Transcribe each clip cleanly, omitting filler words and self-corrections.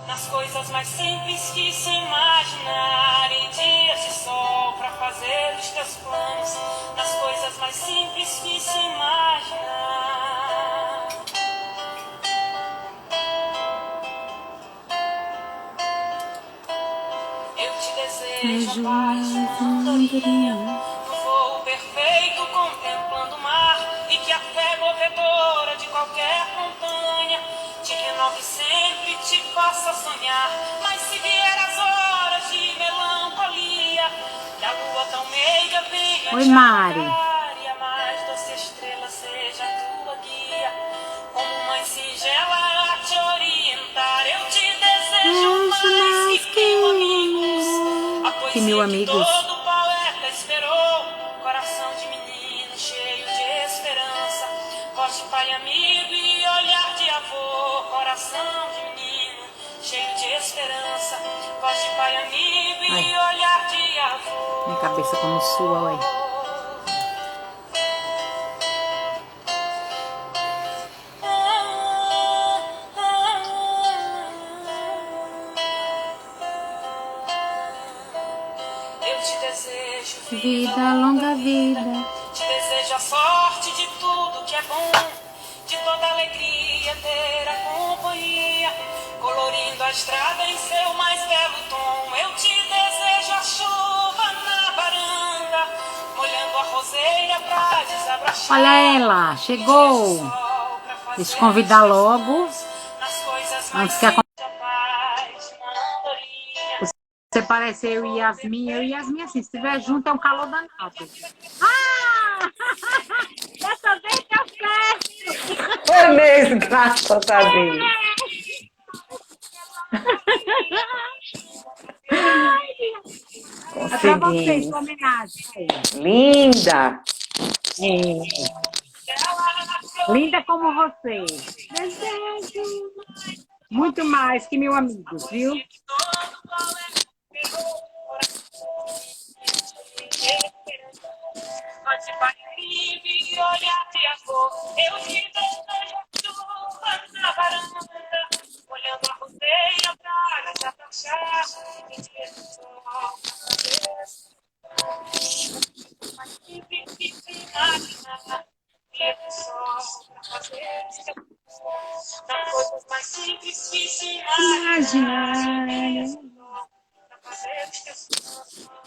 nas coisas mais simples que se imaginar, em dias de sol pra fazer os teus planos, nas coisas mais simples que se imaginar. Eu te desejo a paz de uma andorinha, no voo perfeito contemplando o mar, e que a fé movedora de qualquer montanha te renove sempre, te faça sonhar. Mas se vier as horas de melancolia, e a lua tão meiga venha Oi, te Mari. apagar, e a mais doce estrela seja a tua guia, como mãe singela a te orientar. Eu te desejo mais que mil amigos, a Que mil poesia que amigos. todo poeta esperou, coração de menino cheio de esperança, voz de pai amigo e olhar de avô. Coração de menino cheio de esperança, voz de pai amigo e olhar de avô. Minha cabeça como sua, ué. Eu te desejo Vida, longa vida. te desejo a sorte de tudo que é bom, de toda alegria ter a companhia, colorindo a estrada em seu mais belo tom. Eu te desejo a chuva na varanda, molhando a roseira pra desabrochar. Olha ela, chegou. Deixa eu convidar logo. Antes que você parece eu e Yasmin assim, se estiver junto é um calor danado. Ah! Dessa vez deu certo! Foi mesmo, graças a Deus. É pra vocês, Conseguimos. sua homenagem. Linda. Linda como você. Desejo muito mais que mil amigos, viu? Eu te desejo chuva na varanda, olhando a roseira pra desabrochar, em dias de sol mas sempre que se imaginar, dia de sol pra fazer nas coisas mais simples que se imaginar.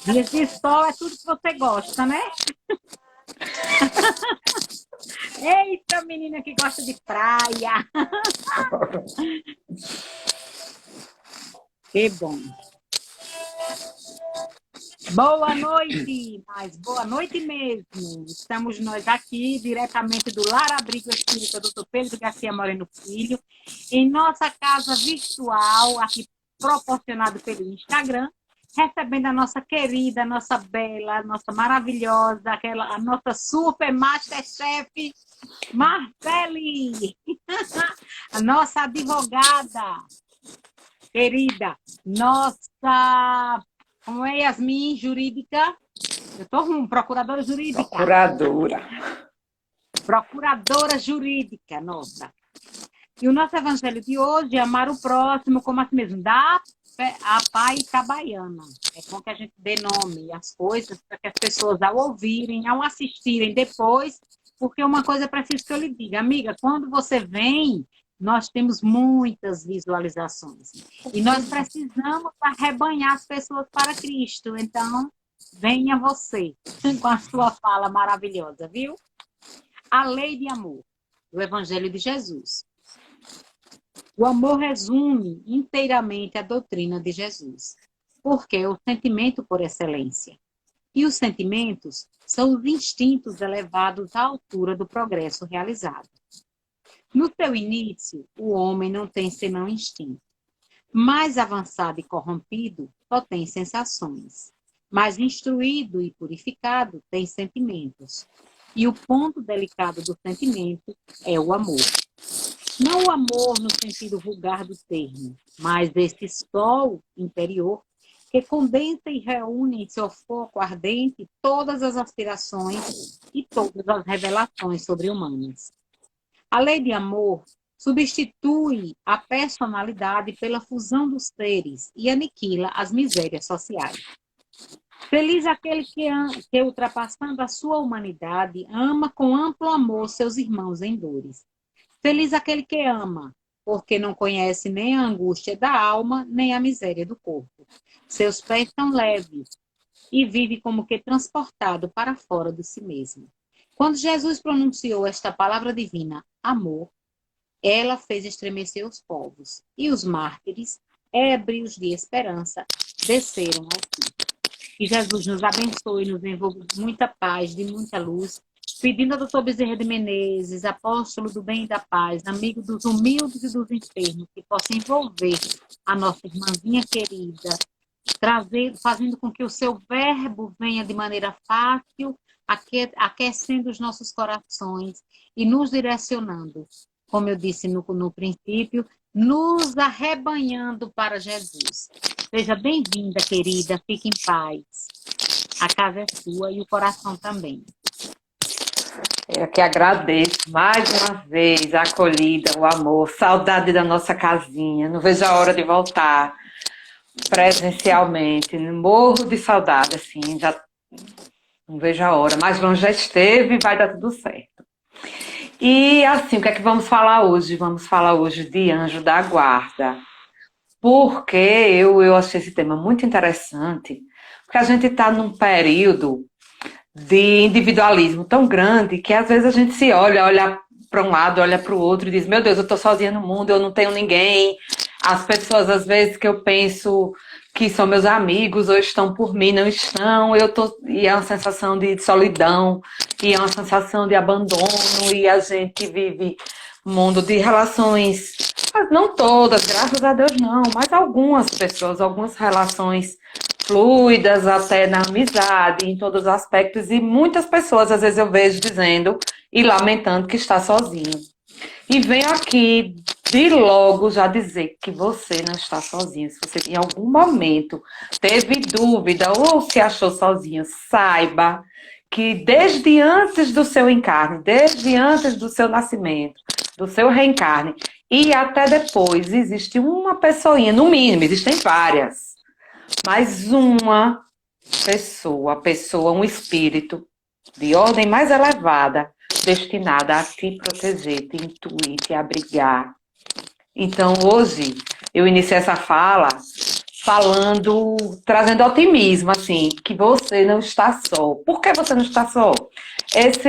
Dias de sol é tudo que você gosta, né? Eita, menina que gosta de praia. Que bom. Boa noite, mas boa noite mesmo. Estamos nós aqui, diretamente do Lar Abrigo Espírita Dr. Pedro Garcia Moreno Filho, em nossa casa virtual, aqui proporcionado pelo Instagram, recebendo a nossa querida, nossa bela, nossa maravilhosa, a nossa super masterchef, Marcele, a nossa advogada querida, nossa, como é, Yasmin, jurídica, eu estou procuradora jurídica. Procuradora jurídica, nossa. E o nosso evangelho de hoje é amar o próximo como a si mesmo, da a pai itabaiana. É bom que a gente dê nome às coisas para que as pessoas, ao ouvirem, ao assistirem depois, porque uma coisa é preciso que eu lhe diga, amiga, quando você vem, nós temos muitas visualizações. E nós precisamos arrebanhar as pessoas para Cristo. Então, venha você com a sua fala maravilhosa, viu? A lei de amor, do Evangelho de Jesus. O amor resume inteiramente a doutrina de Jesus, porque é o sentimento por excelência. E os sentimentos são os instintos elevados à altura do progresso realizado. No seu início, o homem não tem senão instinto. Mais avançado e corrompido, só tem sensações. Mais instruído e purificado, tem sentimentos. E o ponto delicado do sentimento é o amor. Não o amor no sentido vulgar do termo, mas esse sol interior que condensa e reúne em seu foco ardente todas as aspirações e todas as revelações sobre-humanas. A lei de amor substitui a personalidade pela fusão dos seres e aniquila as misérias sociais. Feliz aquele que, ultrapassando a sua humanidade, ama com amplo amor seus irmãos em dores. Feliz aquele que ama, porque não conhece nem a angústia da alma, nem a miséria do corpo. Seus pés são leves e vive como que transportado para fora de si mesmo. Quando Jesus pronunciou esta palavra divina, amor, ela fez estremecer os povos, e os mártires, ébrios de esperança, desceram ao fim. Que Jesus nos abençoe e nos envolva de muita paz, de muita luz, pedindo ao doutor Bezerra de Menezes, apóstolo do bem e da paz, amigo dos humildes e dos enfermos, que possa envolver a nossa irmãzinha querida, fazendo com que o seu verbo venha de maneira fácil, aquecendo os nossos corações e nos direcionando, como eu disse no princípio, nos arrebanhando para Jesus. Seja bem-vinda, querida, fique em paz. A casa é sua e o coração também. Eu que agradeço mais uma vez a acolhida, o amor, saudade da nossa casinha. Não vejo a hora de voltar presencialmente. Morro de saudade, assim, já não vejo a hora. Mais longe já esteve e vai dar tudo certo. E assim, o que é que vamos falar hoje? Vamos falar hoje de anjo da guarda. Porque eu achei esse tema muito interessante, porque a gente está num período de individualismo tão grande que às vezes a gente se olha para um lado, olha para o outro e diz, meu Deus, eu estou sozinha no mundo, eu não tenho ninguém. As pessoas, às vezes, que eu penso que são meus amigos ou estão por mim, não estão, e é uma sensação de solidão, e é uma sensação de abandono, e a gente vive um mundo de relações, mas não todas, graças a Deus não, mas algumas pessoas, algumas relações fluidas, até na amizade, em todos os aspectos, e muitas pessoas, às vezes eu vejo dizendo e lamentando que está sozinho. E venho aqui de logo já dizer que você não está sozinho. Se você em algum momento teve dúvida ou se achou sozinho, saiba que desde antes do seu encarne, desde antes do seu nascimento, do seu reencarne e até depois, existe uma pessoinha, no mínimo, existem várias, mas uma pessoa, um espírito de ordem mais elevada, destinada a te proteger, te intuir, te abrigar. Então, hoje, eu iniciei essa fala trazendo otimismo, assim, que você não está só. Por que você não está só? Isso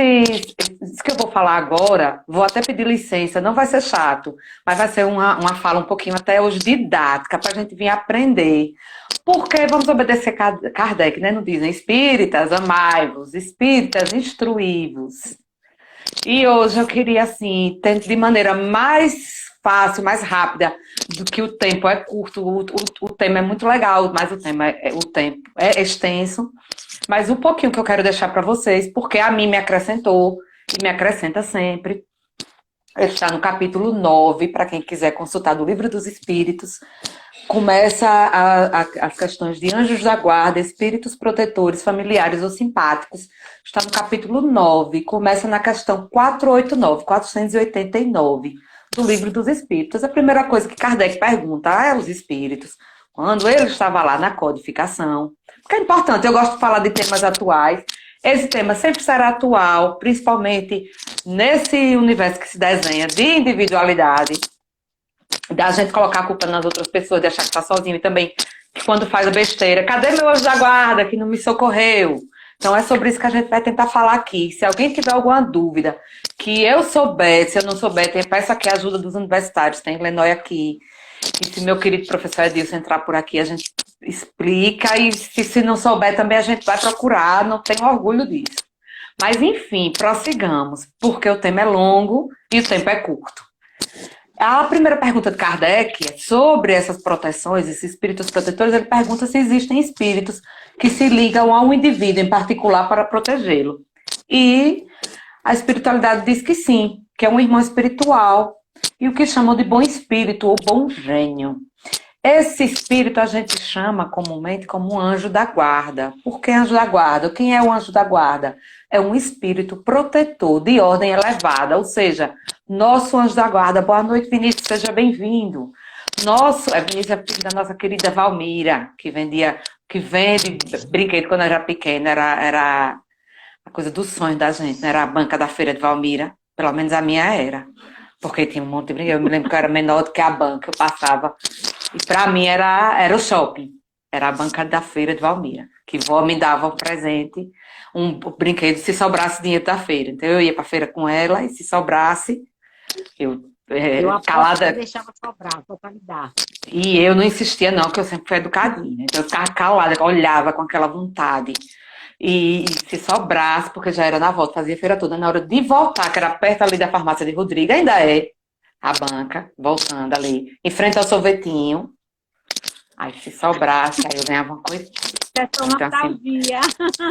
que eu vou falar agora, vou até pedir licença, não vai ser chato, mas vai ser uma fala um pouquinho até hoje didática, para a gente vir aprender. Porque vamos obedecer Kardec, né? Não dizem espíritas, amai-vos, espíritas, instruí-vos. E hoje eu queria, assim, de maneira mais fácil, mais rápida, do que o tempo é curto, o tema é muito legal, mas o tempo é extenso. Mas um pouquinho que eu quero deixar para vocês, porque a mim me acrescentou, e me acrescenta sempre, está no capítulo 9, para quem quiser consultar do Livro dos Espíritos. Começa as questões de anjos da guarda, espíritos protetores, familiares ou simpáticos. Está no capítulo 9, começa na questão 489 do Livro dos Espíritos. A primeira coisa que Kardec pergunta aos espíritos, quando ele estava lá na codificação, porque é importante, eu gosto de falar de temas atuais, esse tema sempre será atual, principalmente nesse universo que se desenha de individualidade, da gente colocar a culpa nas outras pessoas, de achar que está sozinho, e também que quando faz a besteira, cadê meu anjo da guarda que não me socorreu? Então é sobre isso que a gente vai tentar falar aqui. Se alguém tiver alguma dúvida, que eu souber, se eu não souber, peço aqui a ajuda dos universitários, tem Lenóia aqui, e se meu querido professor Edilson entrar por aqui, a gente explica, e se não souber também a gente vai procurar, não tenho orgulho disso. Mas enfim, prossigamos, porque o tema é longo e o tempo é curto. A primeira pergunta de Kardec é sobre essas proteções, esses espíritos protetores. Ele pergunta se existem espíritos que se ligam a um indivíduo em particular para protegê-lo. E a espiritualidade diz que sim, que é um irmão espiritual e o que chamam de bom espírito ou bom gênio. Esse espírito a gente chama comumente como um anjo da guarda. Por que anjo da guarda? Quem é o anjo da guarda? É um espírito protetor de ordem elevada, ou seja, nosso anjo da guarda. Boa noite, Vinícius, seja bem-vindo. Vinícius é filho da nossa querida Valmira, que vende brinquedo quando eu era pequena, era a coisa dos sonhos da gente, né? Era a banca da feira de Valmira, pelo menos a minha era, porque tinha um monte de brinquedo. Eu me lembro que eu era menor do que a banca, eu passava, e pra mim era o shopping, era a banca da feira de Valmira, que vó me dava um presente, um brinquedo, se sobrasse dinheiro da feira. Então eu ia pra feira com ela, e se sobrasse, eu calada. Eu deixava sobrar, só pra me dar. E eu não insistia, não, porque eu sempre fui educadinha. Então eu ficava calada, olhava com aquela vontade. E se sobrasse, porque já era na volta, fazia feira toda. Na hora de voltar, que era perto ali da farmácia de Rodrigo, ainda é a banca, voltando ali, em frente ao sorvetinho. Aí se sobrasse, aí eu ganhava uma coisa. Então, assim,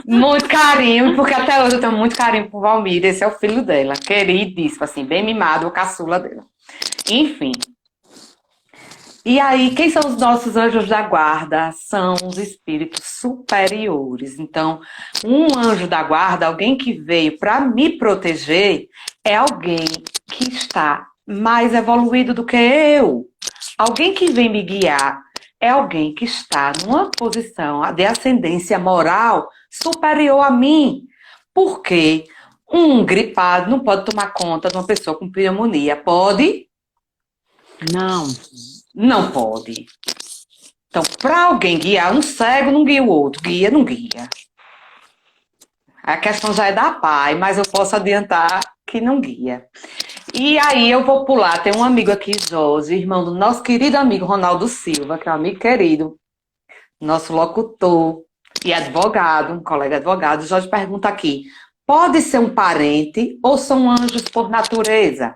muito carinho, porque até hoje eu tenho muito carinho por Valmir. Esse é o filho dela, queridíssimo, assim, bem mimado, o caçula dela. Enfim. E aí, quem são os nossos anjos da guarda? São os espíritos superiores. Então, um anjo da guarda, alguém que veio para me proteger, é alguém que está mais evoluído do que eu. Alguém que vem me guiar é alguém que está numa posição de ascendência moral superior a mim. Porque um gripado não pode tomar conta de uma pessoa com pneumonia. Pode? Não. Não pode. Então, para alguém guiar, um cego não guia o outro, guia, não guia. A questão já é da pai, mas eu posso adiantar que não guia. E aí eu vou pular, tem um amigo aqui, Jorge, irmão do nosso querido amigo Ronaldo Silva, que é um amigo querido, nosso locutor e advogado, um colega advogado. Jorge pergunta aqui, pode ser um parente ou são anjos por natureza?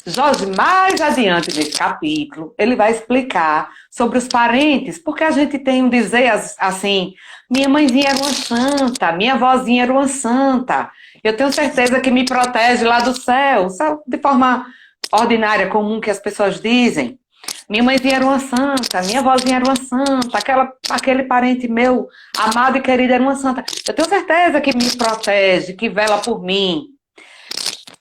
Jorge, mais adiante nesse capítulo, ele vai explicar sobre os parentes, porque a gente tem um dizer assim, minha mãezinha era uma santa, minha vozinha era uma santa, eu tenho certeza que me protege lá do céu, de forma ordinária, comum que as pessoas dizem. Minha mãezinha era uma santa, minha vozinha era uma santa, aquele parente meu, amado e querido, era uma santa. Eu tenho certeza que me protege, que vela por mim.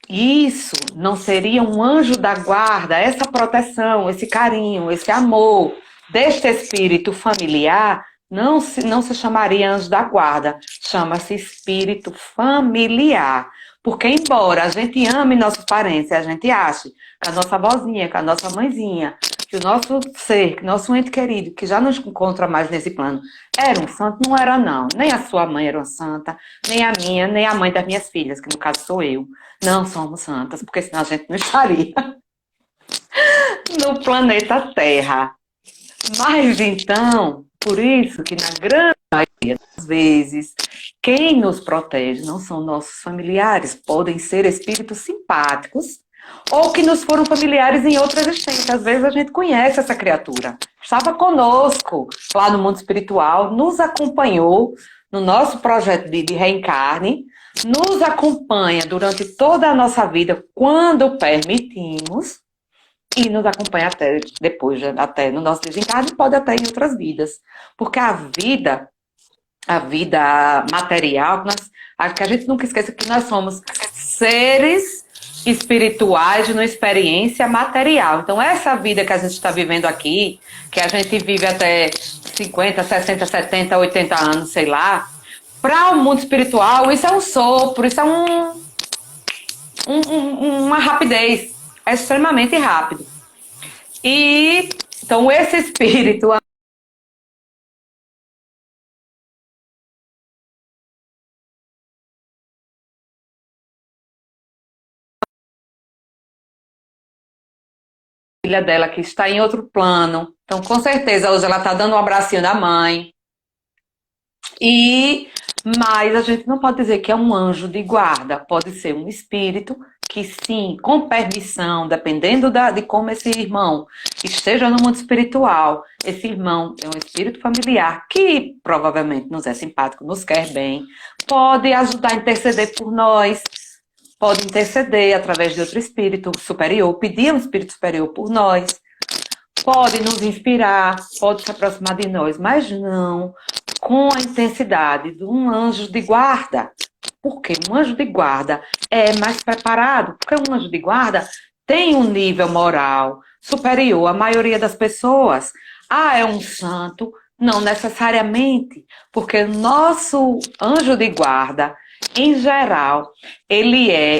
Isso não seria um anjo da guarda, essa proteção, esse carinho, esse amor deste espírito familiar, não se chamaria anjo da guarda, chama-se espírito familiar. Porque embora a gente ame nossos parentes, a gente ache que a nossa avózinha, que a nossa mãezinha, que o nosso ser, que o nosso ente querido, que já não se encontra mais nesse plano, era um santo, não era não. Nem a sua mãe era uma santa, nem a minha, nem a mãe das minhas filhas, que no caso sou eu. Não somos santas, porque senão a gente não estaria no planeta Terra. Mas então, por isso que na grande maioria das vezes, quem nos protege não são nossos familiares, podem ser espíritos simpáticos, ou que nos foram familiares em outra existência. Às vezes a gente conhece essa criatura. Estava conosco lá no mundo espiritual, nos acompanhou no nosso projeto de reencarne, nos acompanha durante toda a nossa vida, quando permitimos, e nos acompanha até depois, até no nosso desencarne, pode até em outras vidas. Porque a vida material, que a gente nunca esqueça que nós somos seres espirituais de uma experiência material. Então, essa vida que a gente está vivendo aqui, que a gente vive até 50, 60, 70, 80 anos, sei lá, para o mundo espiritual, isso é um sopro, isso é uma rapidez, é extremamente rápido. E, então, esse espírito filha dela que está em outro plano. Então, com certeza, hoje ela está dando um abracinho da mãe. Mas a gente não pode dizer que é um anjo de guarda. Pode ser um espírito que, sim, com permissão, dependendo de como esse irmão esteja no mundo espiritual, esse irmão é um espírito familiar que provavelmente nos é simpático, nos quer bem, pode ajudar a interceder por nós, pode interceder através de outro espírito superior, pedir um espírito superior por nós, pode nos inspirar, pode se aproximar de nós, mas não com a intensidade de um anjo de guarda. Porque um anjo de guarda é mais preparado, porque um anjo de guarda tem um nível moral superior à maioria das pessoas. Ah, é um santo? Não necessariamente, porque o nosso anjo de guarda, em geral, ele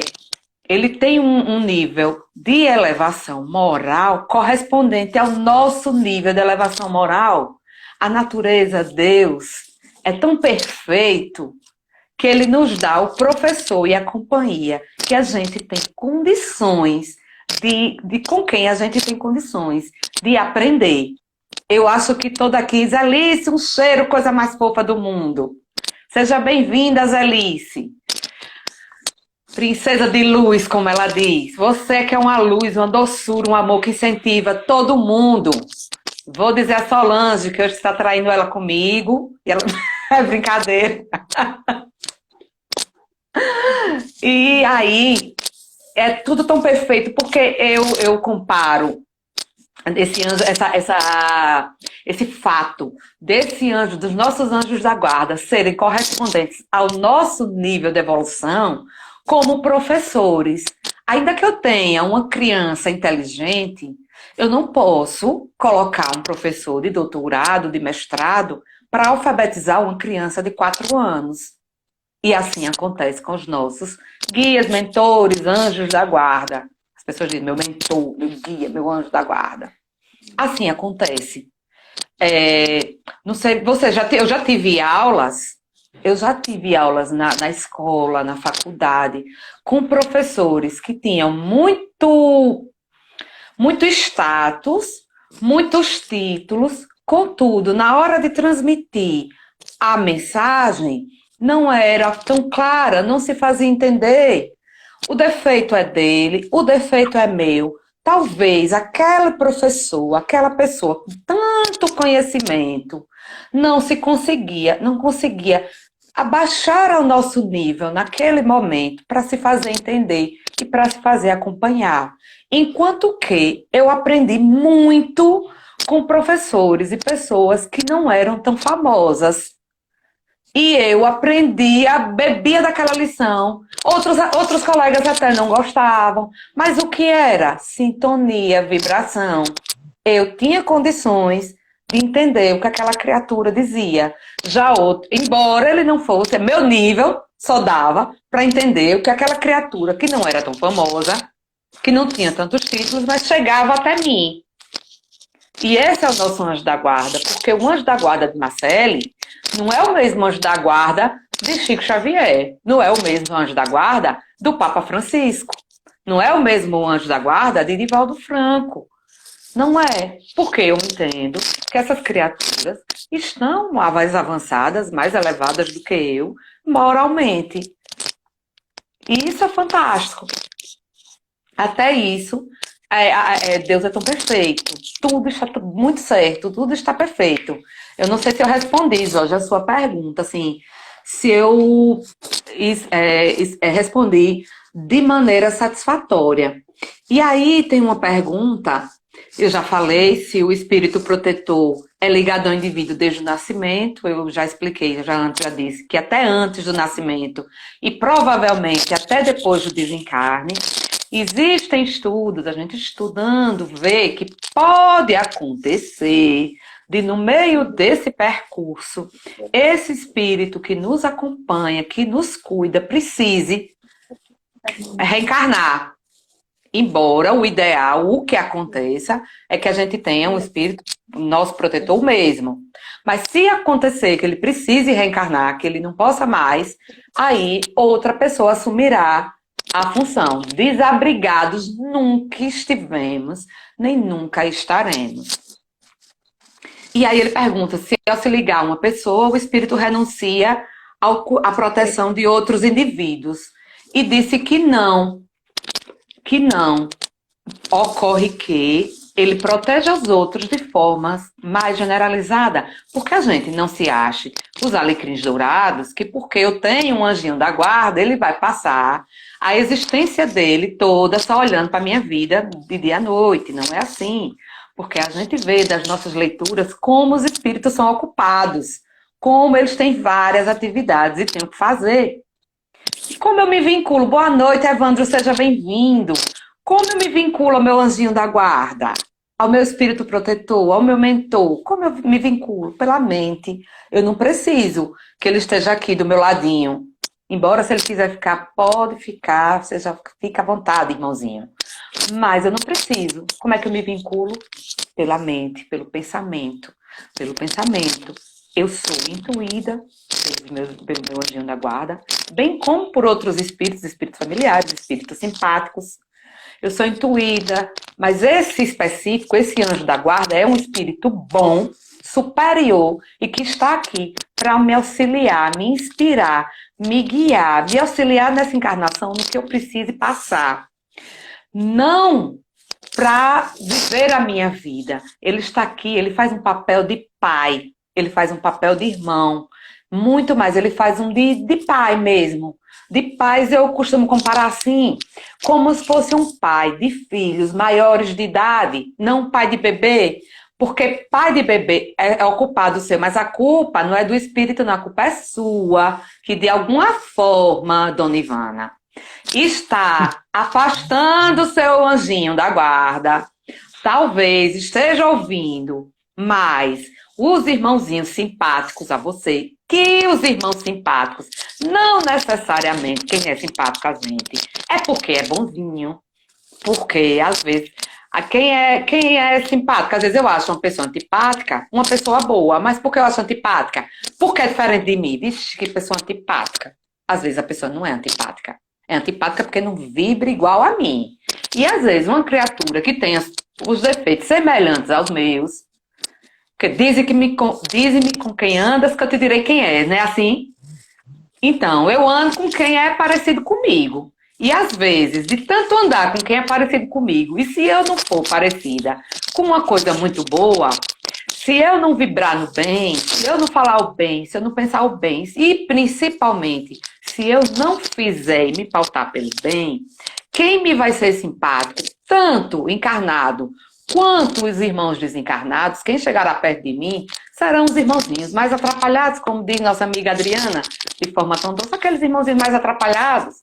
tem um nível de elevação moral correspondente ao nosso nível de elevação moral. A natureza, Deus, é tão perfeito que ele nos dá o professor e a companhia que a gente tem condições com quem a gente tem condições de aprender. Eu acho que toda aqui, Zelice, um cheiro, coisa mais fofa do mundo. Seja bem-vinda, Zelice. Princesa de luz, como ela diz. Você que é uma luz, uma doçura, um amor que incentiva todo mundo. Vou dizer a Solange que hoje está traindo ela comigo. E ela... É brincadeira. E aí, é tudo tão perfeito, porque eu comparo esse anjo, esse fato desse anjo, dos nossos anjos da guarda serem correspondentes ao nosso nível de evolução como professores. Ainda que eu tenha uma criança inteligente, eu não posso colocar um professor de doutorado, de mestrado, para alfabetizar uma criança de 4 anos. E assim acontece com os nossos guias, mentores, anjos da guarda. As pessoas dizem, meu mentor, meu guia, meu anjo da guarda. Assim acontece. Não sei, eu já tive aulas na escola, na faculdade, com professores que tinham muito status, muitos títulos, contudo, na hora de transmitir a mensagem, não era tão clara, não se fazia entender. O defeito é dele, o defeito é meu. Talvez aquele professor, aquela pessoa com tanto conhecimento, não conseguia abaixar ao nosso nível naquele momento para se fazer entender e para se fazer acompanhar. Enquanto que eu aprendi muito com professores e pessoas que não eram tão famosas. E eu bebia daquela lição. Outros colegas até não gostavam. Mas o que era? Sintonia, vibração. Eu tinha condições de entender o que aquela criatura dizia. Já outro, embora ele não fosse, meu nível só dava para entender o que aquela criatura, que não era tão famosa, que não tinha tantos títulos, mas chegava até mim. E esse é o nosso anjo da guarda, porque o anjo da guarda de Marcele não é o mesmo anjo da guarda de Chico Xavier, não é o mesmo anjo da guarda do Papa Francisco, não é o mesmo anjo da guarda de Divaldo Franco. Não é, porque eu entendo que essas criaturas estão mais avançadas, mais elevadas do que eu, moralmente. E isso é fantástico. Até isso, Deus é tão perfeito. Tudo está muito certo, tudo está perfeito. Eu não sei se eu respondi, Jorge, a sua pergunta, assim, se eu respondi de maneira satisfatória. E aí tem uma pergunta, eu já falei se o espírito protetor é ligado ao indivíduo desde o nascimento, eu já expliquei, eu já disse que até antes do nascimento e provavelmente até depois do desencarne. Existem estudos, a gente estudando, vê que pode acontecer de no meio desse percurso, esse espírito que nos acompanha, que nos cuida, precise reencarnar. Embora o ideal, o que aconteça, é que a gente tenha um espírito, nosso protetor mesmo. Mas se acontecer que ele precise reencarnar, que ele não possa mais, aí outra pessoa assumirá a função. Desabrigados nunca estivemos, nem nunca estaremos. E aí ele pergunta se ao se ligar a uma pessoa, o espírito renuncia à proteção de outros indivíduos. E disse que não. Ocorre que ele protege os outros de forma mais generalizada. Porque a gente não se ache os alecrins dourados, que porque eu tenho um anjinho da guarda, ele vai passar a existência dele toda só olhando para a minha vida de dia à noite. Não é assim. Porque a gente vê das nossas leituras como os espíritos são ocupados, como eles têm várias atividades e têm o que fazer. E como eu me vinculo? Boa noite, Evandro, seja bem-vindo. Como eu me vinculo ao meu anjinho da guarda, ao meu espírito protetor, ao meu mentor? Como eu me vinculo? Pela mente. Eu não preciso que ele esteja aqui do meu ladinho. Embora, se ele quiser ficar, pode ficar, fica à vontade, irmãozinho. Mas eu não preciso. Como é que eu me vinculo? Pela mente, pelo pensamento. Pelo pensamento. Eu sou intuída pelo meu anjinho da guarda, bem como por outros espíritos familiares, espíritos simpáticos. Eu sou intuída, mas esse específico, esse anjo da guarda, é um espírito bom, superior e que está aqui para me auxiliar, me inspirar, me guiar, me auxiliar nessa encarnação no que eu preciso passar. Não para viver a minha vida. Ele está aqui, ele faz um papel de pai, ele faz um papel de irmão, muito mais, ele faz um de pai mesmo. De pais eu costumo comparar assim, como se fosse um pai de filhos maiores de idade, não um pai de bebê, porque pai de bebê é ocupado seu, mas a culpa não é do espírito, não, a culpa é sua, que de alguma forma, dona Ivana, está afastando o seu anjinho da guarda, talvez esteja ouvindo, mas os irmãozinhos simpáticos a você, que os irmãos simpáticos, não necessariamente quem é simpático a gente, é porque é bonzinho, porque às vezes quem é simpático, às vezes eu acho uma pessoa antipática, uma pessoa boa, mas por que eu acho antipática? Porque é diferente de mim, vixe, que pessoa antipática. Às vezes a pessoa não é antipática. É antipática porque não vibra igual a mim. E às vezes uma criatura que tenha os defeitos semelhantes aos meus, que dize-me com quem andas que eu te direi quem é, não é assim? Então, eu ando com quem é parecido comigo. E às vezes, de tanto andar com quem é parecido comigo, e se eu não for parecida com uma coisa muito boa, se eu não vibrar no bem, se eu não falar o bem, se eu não pensar o bem, e principalmente, se eu não fizer e me pautar pelo bem, quem me vai ser simpático, tanto encarnado quanto os irmãos desencarnados, quem chegará perto de mim, serão os irmãozinhos mais atrapalhados, como diz nossa amiga Adriana, de forma tão doce, aqueles irmãozinhos mais atrapalhados.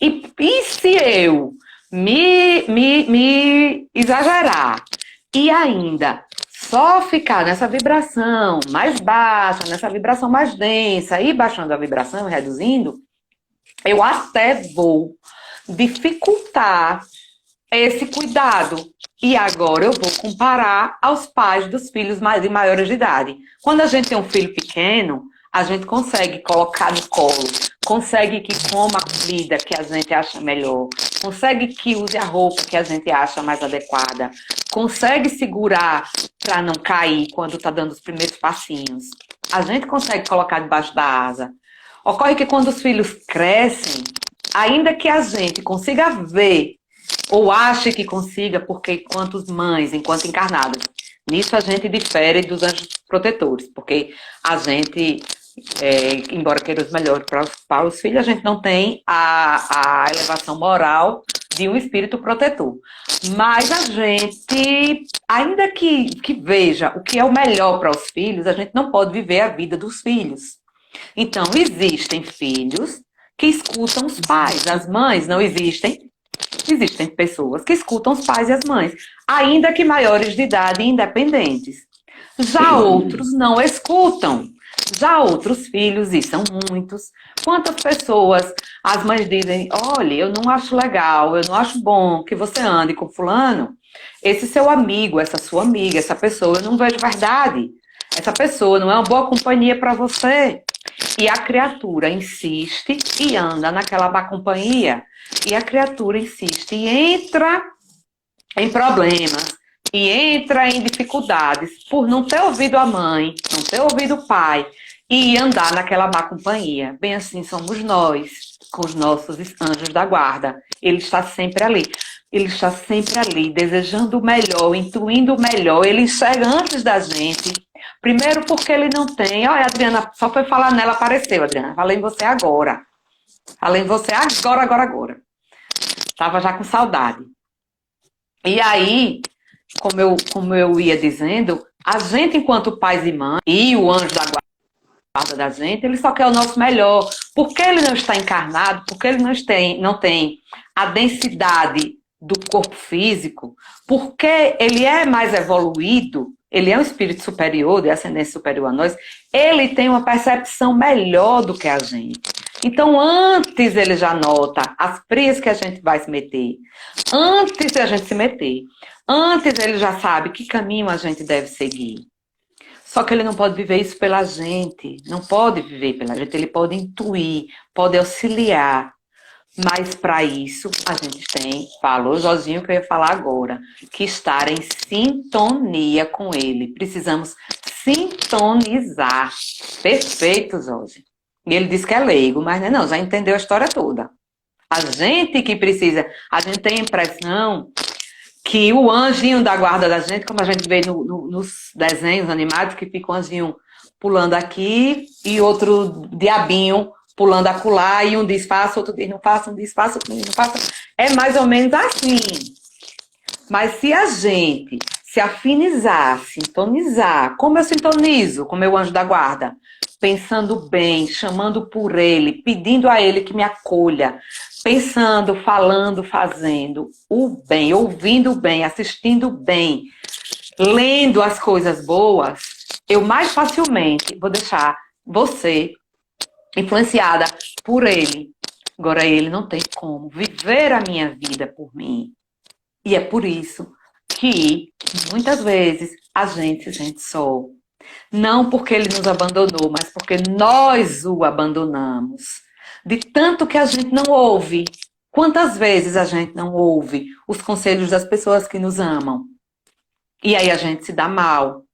E se eu me exagerar e ainda só ficar nessa vibração mais baixa, nessa vibração mais densa, e baixando a vibração, reduzindo, eu até vou dificultar esse cuidado. E agora eu vou comparar aos pais dos filhos e maiores de idade. Quando a gente tem um filho pequeno, a gente consegue colocar no colo, consegue que coma a comida que a gente acha melhor, consegue que use a roupa que a gente acha mais adequada, consegue segurar para não cair quando está dando os primeiros passinhos. A gente consegue colocar debaixo da asa. Ocorre que quando os filhos crescem, ainda que a gente consiga ver, ou ache que consiga, porque enquanto mães, enquanto encarnadas, nisso a gente difere dos anjos protetores, porque a gente, embora queira os melhores para os filhos, a gente não tem a elevação moral de um espírito protetor. Mas a gente, ainda que veja o que é o melhor para os filhos, a gente não pode viver a vida dos filhos. Então, existem filhos que escutam os pais, as mães não existem. Existem pessoas que escutam os pais e as mães, ainda que maiores de idade e independentes. Já outros não escutam. Já outros filhos, e são muitos. Quantas pessoas as mães dizem, olha, eu não acho legal, eu não acho bom que você ande com fulano. Esse seu amigo, essa sua amiga, essa pessoa, eu não vejo verdade. Essa pessoa não é uma boa companhia para você. E a criatura insiste e anda naquela má companhia. E a criatura insiste e entra em problemas. E entra em dificuldades por não ter ouvido a mãe, não ter ouvido o pai. E andar naquela má companhia. Bem assim somos nós, com os nossos anjos da guarda. Ele está sempre ali. Ele está sempre ali, desejando o melhor, intuindo o melhor. Ele chega antes da gente. Primeiro porque ele não tem... Olha, Adriana, só foi falar nela, apareceu, Adriana. Falei em você agora. Falei em você agora. Tava já com saudade. E aí, como eu ia dizendo, a gente, enquanto pais e mães, e o anjo da guarda da gente, ele só quer o nosso melhor. Porque ele não está encarnado, porque ele não tem a densidade do corpo físico, porque ele é mais evoluído, ele é um espírito superior, de ascendência superior a nós, ele tem uma percepção melhor do que a gente. Então, antes ele já nota as frias que a gente vai se meter, antes de a gente se meter, antes ele já sabe que caminho a gente deve seguir. Só que ele não pode viver isso pela gente, não pode viver pela gente, ele pode intuir, pode auxiliar. Mas para isso a gente tem, falou Josinho que eu ia falar agora, que estar em sintonia com ele. Precisamos sintonizar. Perfeito, Jorge. E ele disse que é leigo, mas não, já entendeu a história toda. A gente que precisa, a gente tem a impressão que o anjinho da guarda da gente, como a gente vê nos desenhos animados, que fica um anjinho pulando aqui e outro diabinho pulando acolá, e um diz faça, outro diz não faça, um diz faça, outro diz não faça. É mais ou menos assim. Mas se a gente se afinizar, sintonizar, como eu sintonizo com o meu anjo da guarda, pensando bem, chamando por ele, pedindo a ele que me acolha, pensando, falando, fazendo o bem, ouvindo o bem, assistindo bem, lendo as coisas boas, eu mais facilmente vou deixar você influenciada por ele. Agora ele não tem como viver a minha vida por mim. E é por isso que muitas vezes a gente se sente só. Não porque ele nos abandonou, mas porque nós o abandonamos. De tanto que a gente não ouve. Quantas vezes a gente não ouve os conselhos das pessoas que nos amam? E aí a gente se dá mal.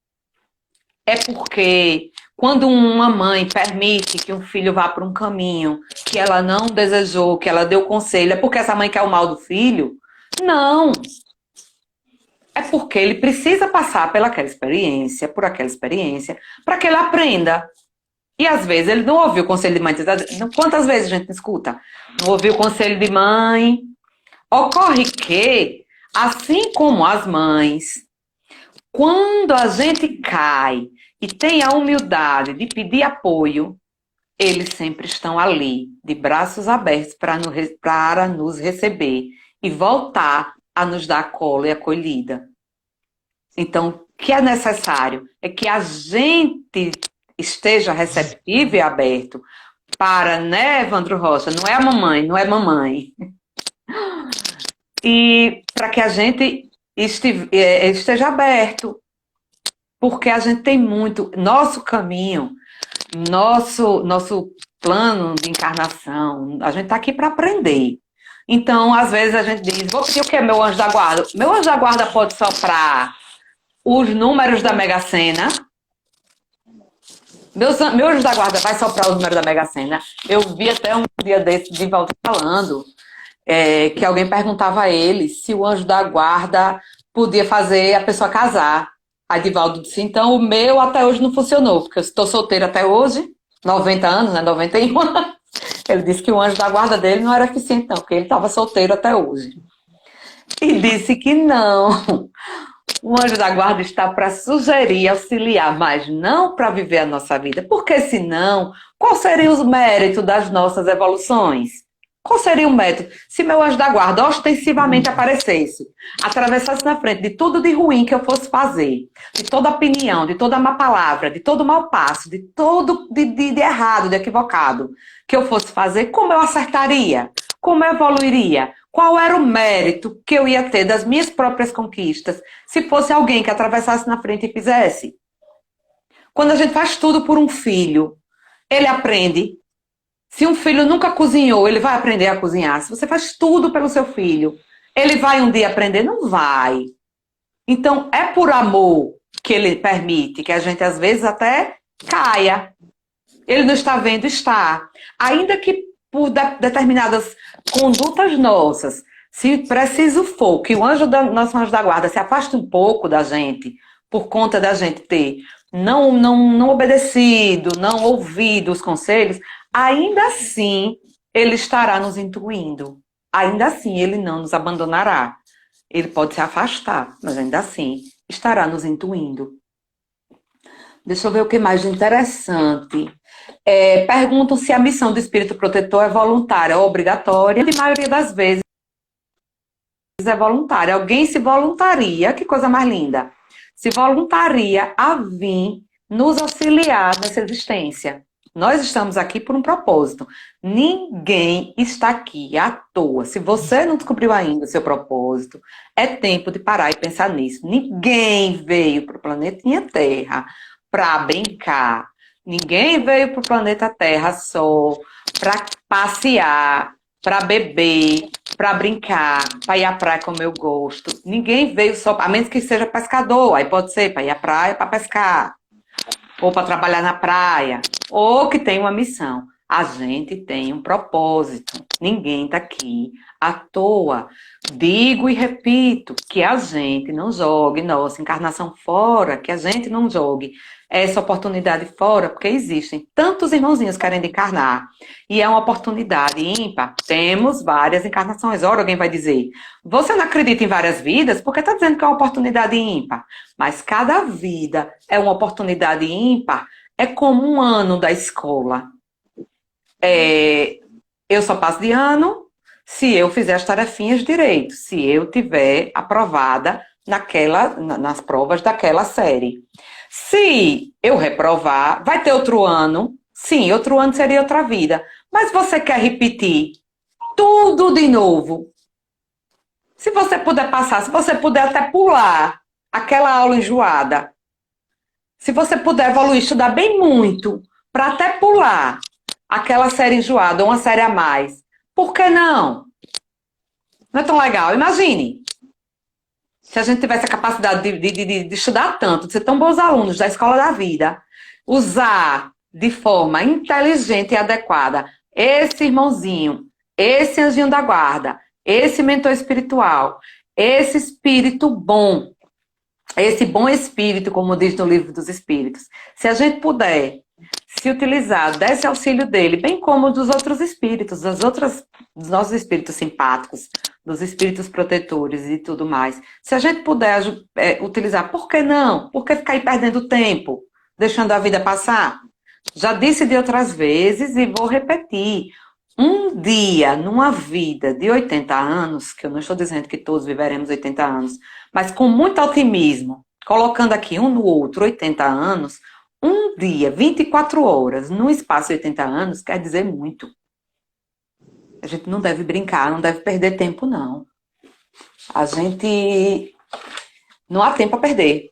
É porque quando uma mãe permite que um filho vá para um caminho que ela não desejou, que ela deu conselho, é porque essa mãe quer o mal do filho? Não. É porque ele precisa passar por aquela experiência, para que ele aprenda. E às vezes ele não ouviu o conselho de mãe. Quantas vezes a gente escuta? Não ouviu o conselho de mãe. Ocorre que, assim como as mães, quando a gente cai e tem a humildade de pedir apoio, eles sempre estão ali, de braços abertos, para nos receber e voltar a nos dar colo e acolhida. Então, o que é necessário é que a gente esteja receptivo e aberto para, né, Evandro Rocha? Não é a mamãe, não é mamãe. E para que a gente esteja aberto, porque a gente tem muito, nosso caminho, nosso plano de encarnação, a gente está aqui para aprender. Então, às vezes a gente diz, vou pedir o que é meu anjo da guarda? Meu anjo da guarda pode soprar os números da Mega Sena. Meu anjo da guarda vai soprar o número da Mega Sena. Eu vi até um dia desse de volta falando que alguém perguntava a ele se o anjo da guarda podia fazer a pessoa casar. Aí Divaldo disse, então o meu até hoje não funcionou, porque eu estou solteira até hoje, 90 anos, né, 91 anos. Ele disse que o anjo da guarda dele não era eficiente não, porque ele estava solteiro até hoje. E disse que não. O anjo da guarda está para sugerir, auxiliar, mas não para viver a nossa vida. Porque senão, qual seria o mérito das nossas evoluções? Qual seria o método? Se meu anjo da guarda ostensivamente aparecesse, atravessasse na frente de tudo de ruim que eu fosse fazer, de toda opinião, de toda má palavra, de todo mau passo, de todo de errado, de equivocado que eu fosse fazer, como eu acertaria? Como eu evoluiria? Qual era o mérito que eu ia ter das minhas próprias conquistas se fosse alguém que atravessasse na frente e fizesse? Quando a gente faz tudo por um filho, ele aprende. Se um filho nunca cozinhou, ele vai aprender a cozinhar. Se você faz tudo pelo seu filho, ele vai um dia aprender? Não vai. Então, é por amor que ele permite que a gente, às vezes, até caia. Ele não está vendo, está. Ainda que por determinadas condutas nossas, se preciso for, que o nosso anjo da guarda se afaste um pouco da gente, por conta da gente ter não obedecido, não ouvido os conselhos, ainda assim, ele estará nos intuindo. Ainda assim, ele não nos abandonará. Ele pode se afastar, mas ainda assim estará nos intuindo. Deixa eu ver o que mais de interessante. Perguntam se a missão do espírito protetor é voluntária ou obrigatória. A maioria das vezes é voluntária. Alguém se voluntaria, que coisa mais linda, se voluntaria a vir nos auxiliar nessa existência. Nós estamos aqui por um propósito. Ninguém está aqui à toa. Se você não descobriu ainda o seu propósito, é tempo de parar e pensar nisso. Ninguém veio para o planetinha Terra para brincar. Ninguém veio para o planeta Terra só para passear, para beber, para brincar, para ir à praia como eu gosto. Ninguém veio só, a menos que seja pescador, aí pode ser para ir à praia para pescar, ou para trabalhar na praia, ou que tem uma missão. A gente tem um propósito. Ninguém está aqui à toa. Digo e repito que a gente não jogue nossa encarnação fora, que a gente não jogue essa oportunidade fora, porque existem tantos irmãozinhos querendo encarnar, e é uma oportunidade ímpar. Temos várias encarnações. Ora, alguém vai dizer, você não acredita em várias vidas? Porque está dizendo que é uma oportunidade ímpar. Mas cada vida é uma oportunidade ímpar, é como um ano da escola. Eu só passo de ano se eu fizer as tarefinhas direito, se eu tiver aprovada nas provas daquela série. Se eu reprovar, vai ter outro ano. Sim, outro ano seria outra vida. Mas você quer repetir tudo de novo? Se você puder passar, se você puder até pular aquela aula enjoada, se você puder evoluir, estudar bem muito, para até pular aquela série enjoada ou uma série a mais, por que não? Não é tão legal? Imagine. Se a gente tivesse a capacidade de estudar tanto, de ser tão bons alunos da escola da vida, usar de forma inteligente e adequada esse irmãozinho, esse anjinho da guarda, esse mentor espiritual, esse espírito bom, esse bom espírito, como diz no Livro dos Espíritos. Se a gente puder se utilizar desse auxílio dele, bem como dos outros espíritos, dos nossos espíritos simpáticos, dos espíritos protetores e tudo mais. Se a gente puder utilizar, por que não? Por que ficar aí perdendo tempo, deixando a vida passar? Já disse de outras vezes e vou repetir. Um dia numa vida de 80 anos, que eu não estou dizendo que todos viveremos 80 anos, mas com muito otimismo, colocando aqui um no outro 80 anos, um dia, 24 horas, num espaço de 80 anos, quer dizer muito. A gente não deve brincar, não deve perder tempo, não. A gente não há tempo a perder.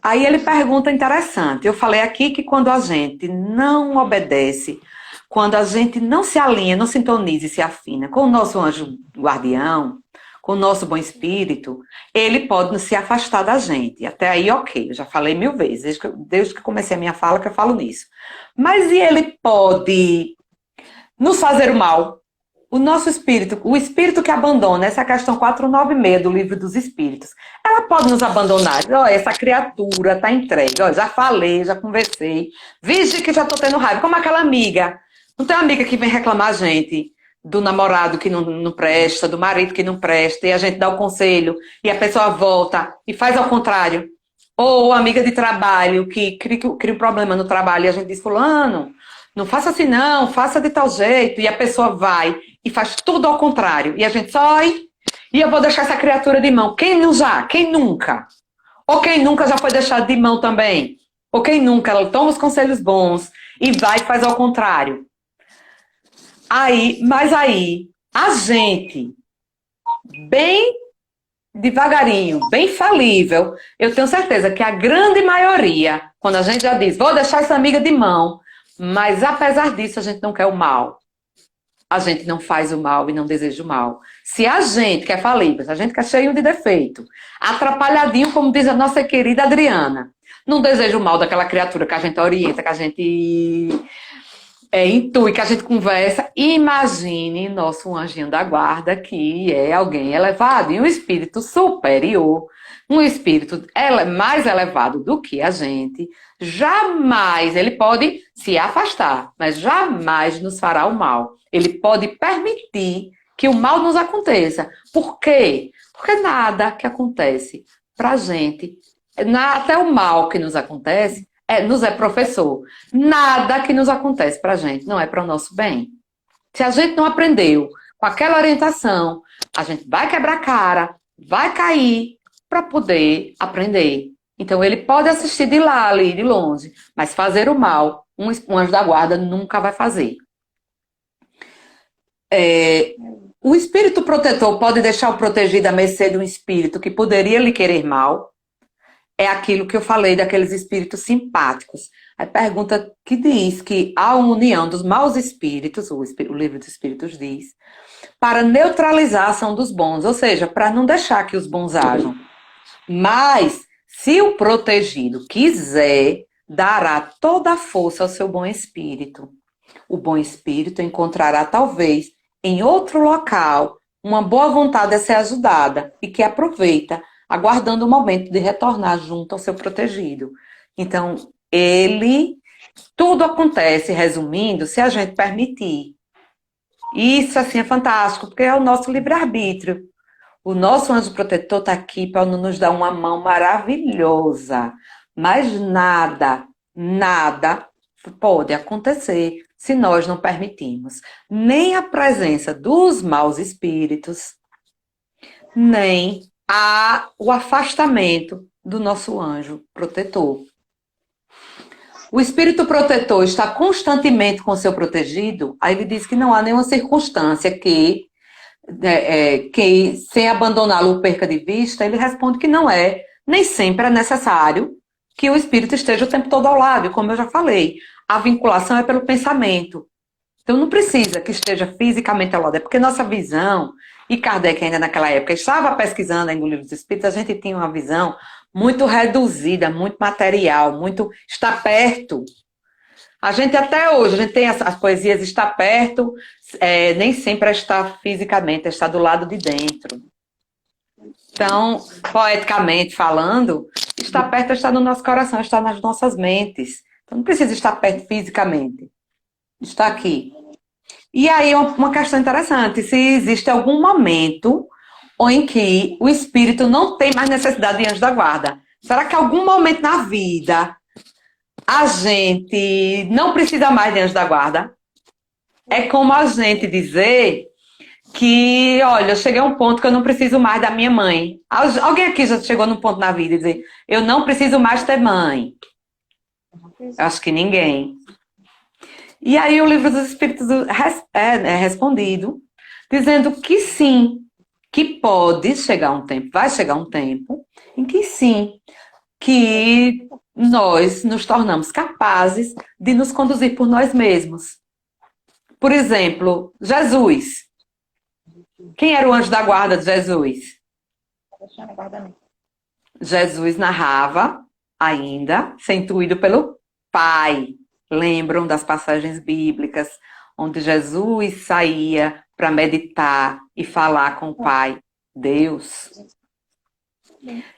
Aí ele pergunta interessante. Eu falei aqui que quando a gente não obedece, quando a gente não se alinha, não sintoniza e se afina com o nosso anjo guardião, com o nosso bom espírito, ele pode se afastar da gente. Até aí, ok, eu já falei 1000 vezes, desde que comecei a minha fala que eu falo nisso. Mas e ele pode nos fazer o mal? O nosso espírito, o espírito que abandona, essa é a questão 496 do Livro dos Espíritos, ela pode nos abandonar. Olha, essa criatura está entregue, olha, já falei, já conversei, vige que já estou tendo raiva, como aquela amiga. Não tem uma amiga que vem reclamar a gente do namorado que não presta, do marido que não presta, e a gente dá o conselho, e a pessoa volta e faz ao contrário. Ou amiga de trabalho que cria um problema no trabalho, e a gente diz, fulano, não faça assim não, faça de tal jeito, e a pessoa vai e faz tudo ao contrário, e a gente só, e eu vou deixar essa criatura de mão. Quem não já? Quem nunca? Ou quem nunca já foi deixado de mão também? Ou quem nunca? Ela toma os conselhos bons e vai e faz ao contrário. Mas aí, a gente, bem devagarinho, bem falível, eu tenho certeza que a grande maioria, quando a gente já diz, vou deixar essa amiga de mão, mas apesar disso a gente não quer o mal. A gente não faz o mal e não deseja o mal. Se a gente que é falível, se a gente que é cheio de defeito, atrapalhadinho, como diz a nossa querida Adriana, não deseja o mal daquela criatura que a gente orienta, que a gente intui, que a gente conversa, imagine nosso anjinho da guarda, que é alguém elevado, e um espírito superior, um espírito mais elevado do que a gente, jamais, ele pode se afastar, mas jamais nos fará o mal. Ele pode permitir que o mal nos aconteça. Por quê? Porque nada que acontece pra gente, até o mal que nos acontece, nos é professor. Nada que nos acontece pra gente não é para o nosso bem. Se a gente não aprendeu com aquela orientação, a gente vai quebrar a cara, vai cair para poder aprender. Então ele pode assistir de lá, ali, de longe, mas fazer o mal, um anjo da guarda nunca vai fazer. O espírito protetor pode deixar o protegido à mercê de um espírito que poderia lhe querer mal. É aquilo que eu falei daqueles espíritos simpáticos. A pergunta que diz que a união dos maus espíritos, o livro dos espíritos diz, para neutralizar a ação dos bons, ou seja, para não deixar que os bons ajam. Mas, se o protegido quiser, dará toda a força ao seu bom espírito. O bom espírito encontrará, talvez, em outro local, uma boa vontade a ser ajudada e que aproveita, aguardando o momento de retornar junto ao seu protegido. Então, tudo acontece, resumindo, se a gente permitir. Isso, assim, é fantástico, porque é o nosso livre-arbítrio. O nosso anjo protetor está aqui para nos dar uma mão maravilhosa. Mas nada pode acontecer se nós não permitirmos. Nem a presença dos maus espíritos, nem o afastamento do nosso anjo protetor. O espírito protetor está constantemente com o seu protegido, aí ele diz que não há nenhuma circunstância que sem abandoná-lo o perca de vista. Ele responde que não é, nem sempre é necessário que o espírito esteja o tempo todo ao lado, como eu já falei. A vinculação é pelo pensamento. Então não precisa que esteja fisicamente ao lado, é porque nossa visão, e Kardec ainda naquela época estava pesquisando ainda no livro dos espíritos, a gente tinha uma visão muito reduzida, muito material, muito está perto. A gente até hoje, a gente tem as poesias está perto, nem sempre está fisicamente, está do lado de dentro. Então, poeticamente falando, está perto, está no nosso coração, está nas nossas mentes. Então não precisa estar perto fisicamente. Está aqui. E aí uma questão interessante, se existe algum momento em que o espírito não tem mais necessidade de anjo da guarda. Será que algum momento na vida a gente não precisa mais de anjo da guarda? É como a gente dizer que, olha, eu cheguei a um ponto que eu não preciso mais da minha mãe. Alguém aqui já chegou num ponto na vida e dizer, eu não preciso mais ter mãe? Eu acho que ninguém. E aí o livro dos espíritos é respondido, dizendo que sim, que pode chegar um tempo, vai chegar um tempo, em que sim, que nós nos tornamos capazes de nos conduzir por nós mesmos. Por exemplo, Jesus. Quem era o anjo da guarda de Jesus? Jesus narrava, ainda, ser intuído pelo Pai. Lembram das passagens bíblicas, onde Jesus saía para meditar e falar com o Pai, Deus.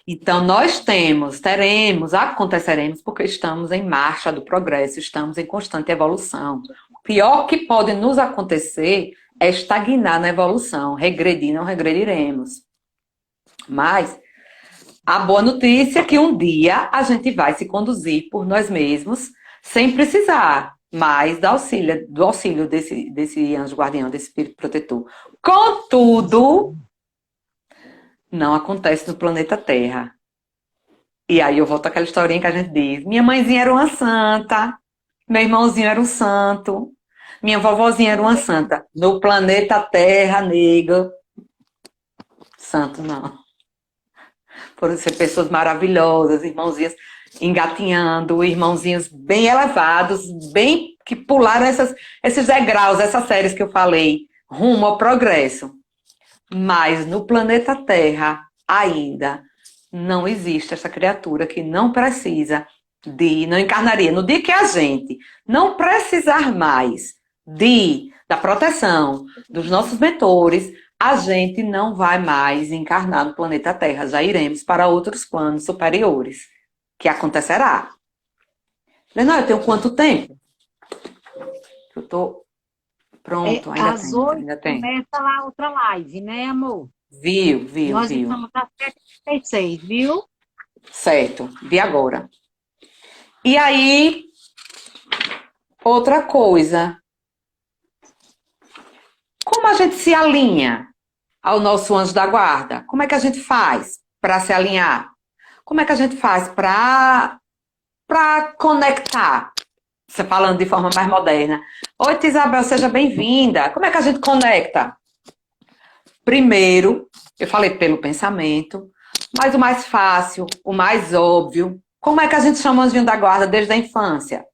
Então nós aconteceremos, porque estamos em marcha do progresso, estamos em constante evolução. O pior que pode nos acontecer é estagnar na evolução, regredir, não regrediremos. Mas a boa notícia é que um dia a gente vai se conduzir por nós mesmos, sem precisar mais do auxílio desse anjo guardião, desse espírito protetor. Contudo, não acontece no planeta Terra. E aí eu volto àquela historinha que a gente diz, minha mãezinha era uma santa, meu irmãozinho era um santo, minha vovozinha era uma santa. No planeta Terra, nega, santo não. Foram ser pessoas maravilhosas, irmãozinhas engatinhando, irmãozinhos bem elevados, bem que pularam esses degraus, essas séries que eu falei, rumo ao progresso. Mas no planeta Terra ainda não existe essa criatura que não encarnaria. No dia que a gente não precisar mais da proteção dos nossos mentores, a gente não vai mais encarnar no planeta Terra. Já iremos para outros planos superiores, que acontecerá. Não, eu tenho quanto tempo? Eu tô Pronto, ainda Às tem, 8 ainda tem. começa lá outra live, né, amor? Nós Viu. estamos às 7h36, viu? Certo, vi agora. E aí, outra coisa. Como a gente se alinha ao nosso anjo da guarda? Como é que a gente faz para se alinhar? Como é que a gente faz para conectar? Você falando de forma mais moderna. Oi, tia Isabel, seja bem-vinda. Como é que a gente conecta? Primeiro, eu falei pelo pensamento, mas o mais fácil, o mais óbvio. Como é que a gente chama o anjinho da guarda desde a infância?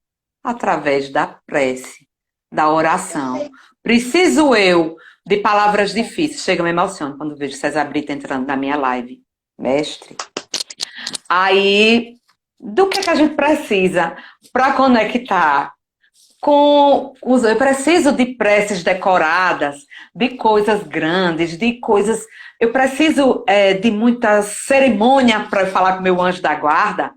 Através da prece, da oração. Preciso eu de palavras difíceis. Chega, me emociono quando vejo César Brito entrando na minha live. Mestre. Aí, do que a gente precisa para conectar com os... Eu preciso de preces decoradas, de coisas grandes, de coisas... Eu preciso de muita cerimônia para falar com meu anjo da guarda?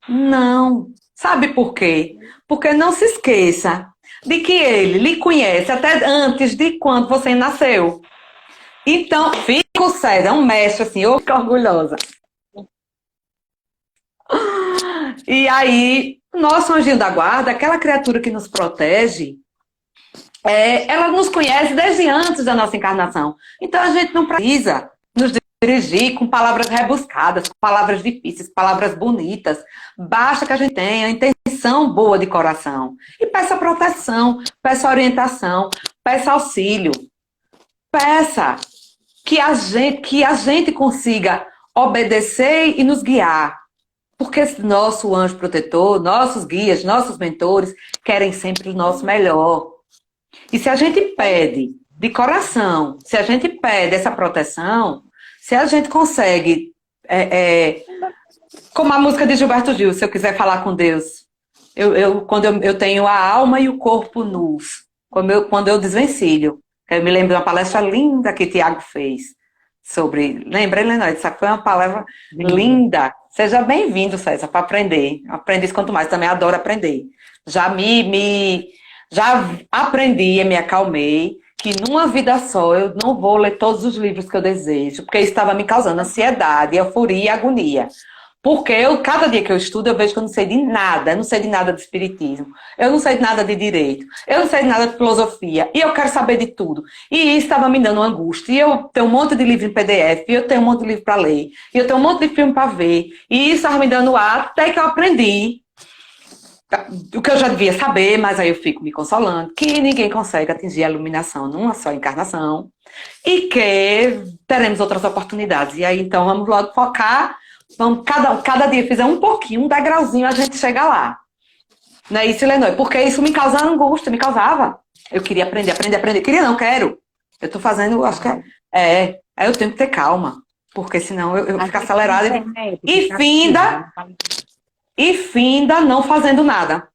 Não. Sabe por quê? Porque não se esqueça de que ele lhe conhece até antes de quando você nasceu. Então, fico sério, é um mestre assim, eu fico orgulhosa. E aí, nosso anjinho da guarda, aquela criatura que nos protege, ela nos conhece desde antes da nossa encarnação. Então, a gente não precisa nos dirigir com palavras rebuscadas, com palavras difíceis, palavras bonitas. Basta que a gente tenha intenção boa de coração. E peça proteção, peça orientação, peça auxílio. Peça que a gente consiga obedecer e nos guiar. Porque nosso anjo protetor, nossos guias, nossos mentores querem sempre o nosso melhor. E se a gente pede de coração, se a gente pede essa proteção, se a gente consegue, como a música de Gilberto Gil, se eu quiser falar com Deus, quando eu tenho a alma e o corpo nus, quando eu desvencilho, eu me lembro de uma palestra linda que Tiago fez sobre, lembrei, essa foi uma palavra linda. Seja bem-vindo, César, para aprender. Aprendi isso quanto mais, também adoro aprender. Já aprendi e me acalmei que numa vida só eu não vou ler todos os livros que eu desejo, porque isso estava me causando ansiedade, euforia e agonia. Porque cada dia que eu estudo, eu vejo que eu não sei de nada. Eu não sei de nada de espiritismo. Eu não sei de nada de direito. Eu não sei de nada de filosofia. E eu quero saber de tudo. E isso estava me dando uma angústia. E eu tenho um monte de livro em PDF. E eu tenho um monte de livro para ler. E eu tenho um monte de filme para ver. E isso estava me dando ar até que eu aprendi o que eu já devia saber, mas aí eu fico me consolando, que ninguém consegue atingir a iluminação numa só encarnação. E que teremos outras oportunidades. E aí, então, vamos logo focar. Vamos, cada dia fizer um pouquinho, um degrauzinho, a gente chega lá. Não é isso, Lenor? Porque isso me causa angústia, me causava. Eu queria aprender. Queria, não, quero. Eu tô fazendo, acho que aí eu tenho que ter calma. Porque senão eu fico acelerada. E finda não fazendo nada.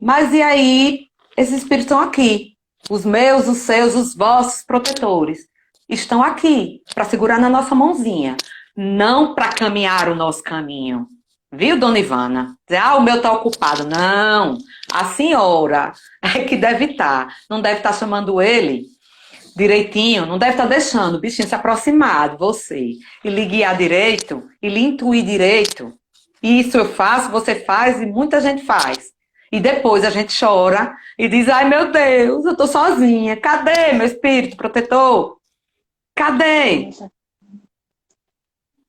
Mas e aí, esses espíritos estão aqui. Os meus, os seus, os vossos protetores. Estão aqui para segurar na nossa mãozinha, não para caminhar o nosso caminho. Viu, dona Ivana? Dizer, o meu está ocupado. Não, a senhora é que deve estar. Não deve estar chamando ele direitinho, não deve estar deixando o bichinho se aproximar de você e lhe guiar direito, e lhe intuir direito. Isso eu faço, você faz e muita gente faz. E depois a gente chora e diz, ai meu Deus, eu estou sozinha. Cadê meu espírito protetor? Cadê?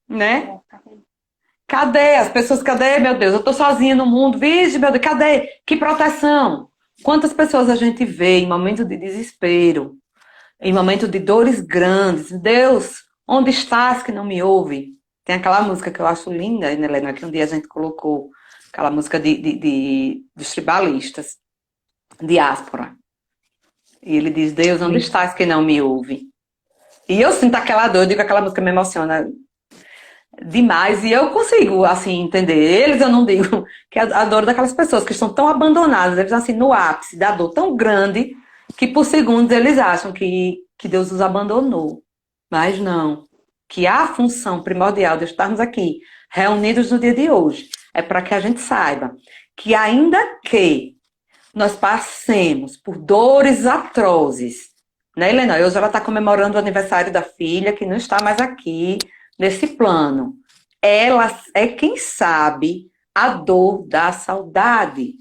Né? Cadê as pessoas? Cadê, meu Deus? Eu tô sozinha no mundo. Vixe, meu Deus, cadê? Que proteção? Quantas pessoas a gente vê em momento de desespero, em momento de dores grandes? Deus, onde estás que não me ouve? Tem aquela música que eu acho linda, né, Helena, que um dia a gente colocou, aquela música dos tribalistas, diáspora. E ele diz, Deus, onde estás que não me ouve? E eu sinto aquela dor, eu digo que aquela música me emociona demais, e eu consigo, assim, entender. Eles, eu não digo, que é a dor daquelas pessoas que estão tão abandonadas, eles, assim, no ápice da dor tão grande, que por segundos eles acham que Deus os abandonou. Mas não. Que a função primordial de estarmos aqui, reunidos no dia de hoje, é para que a gente saiba que ainda que nós passemos por dores atrozes, né, Helena? Hoje ela está comemorando o aniversário da filha, que não está mais aqui, nesse plano. Ela é quem sabe a dor da saudade.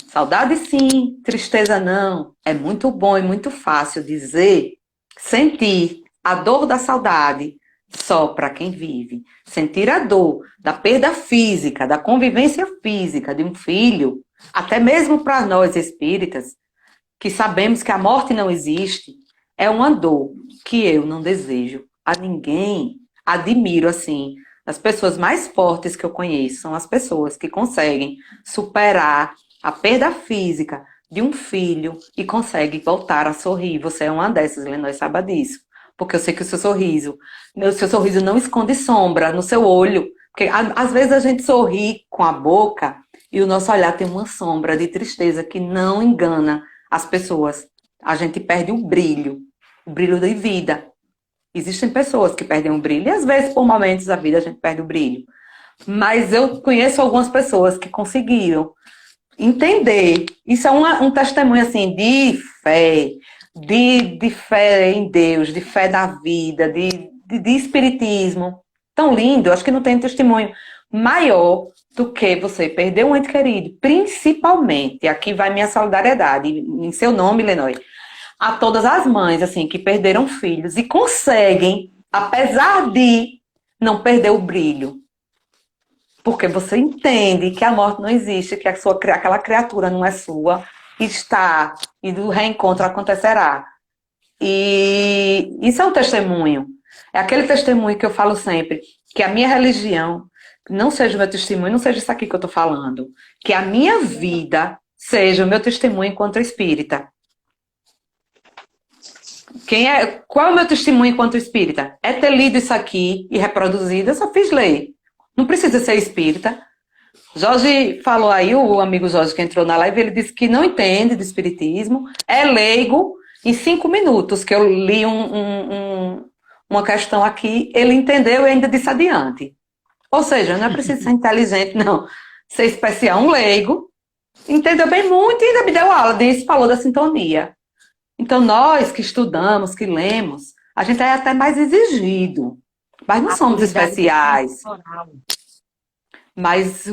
Saudade sim, tristeza não. É muito bom e muito fácil dizer, sentir a dor da saudade só para quem vive. Sentir a dor da perda física, da convivência física de um filho, até mesmo para nós espíritas, que sabemos que a morte não existe, é uma dor que eu não desejo a ninguém. Admiro, assim, as pessoas mais fortes que eu conheço são as pessoas que conseguem superar a perda física de um filho e conseguem voltar a sorrir. Você é uma dessas, Lenói, saiba disso. Porque eu sei que o seu sorriso não esconde sombra no seu olho. Porque às vezes a gente sorri com a boca e o nosso olhar tem uma sombra de tristeza que não engana as pessoas. A gente perde o brilho de vida. Existem pessoas que perdem o brilho e às vezes por momentos da vida a gente perde o brilho. Mas eu conheço algumas pessoas que conseguiram entender. Isso é um testemunho assim de fé, de fé em Deus, de fé na vida, de espiritismo. Tão lindo, acho que não tem testemunho maior do que você perder um ente querido, principalmente, aqui vai minha solidariedade, em seu nome, Lenói, a todas as mães, assim, que perderam filhos e conseguem, apesar de não perder o brilho, porque você entende que a morte não existe, que aquela criatura não é sua, está, e do reencontro acontecerá. E isso é um testemunho. É aquele testemunho que eu falo sempre, que a minha religião não seja o meu testemunho, não seja isso aqui que eu estou falando, que a minha vida seja o meu testemunho enquanto espírita. Qual é o meu testemunho enquanto espírita? É ter lido isso aqui e reproduzido, eu só fiz ler. Não precisa ser espírita. Jorge falou aí, o amigo Jorge que entrou na live, ele disse que não entende de espiritismo, é leigo. Em 5 minutos que eu li uma questão aqui, ele entendeu e ainda disse adiante. Ou seja, não é preciso ser inteligente, não. Ser especial, um leigo, entendeu bem muito e ainda me deu aula, disse, falou da sintonia. Então, nós que estudamos, que lemos, a gente é até mais exigido. Mas não somos especiais. Mas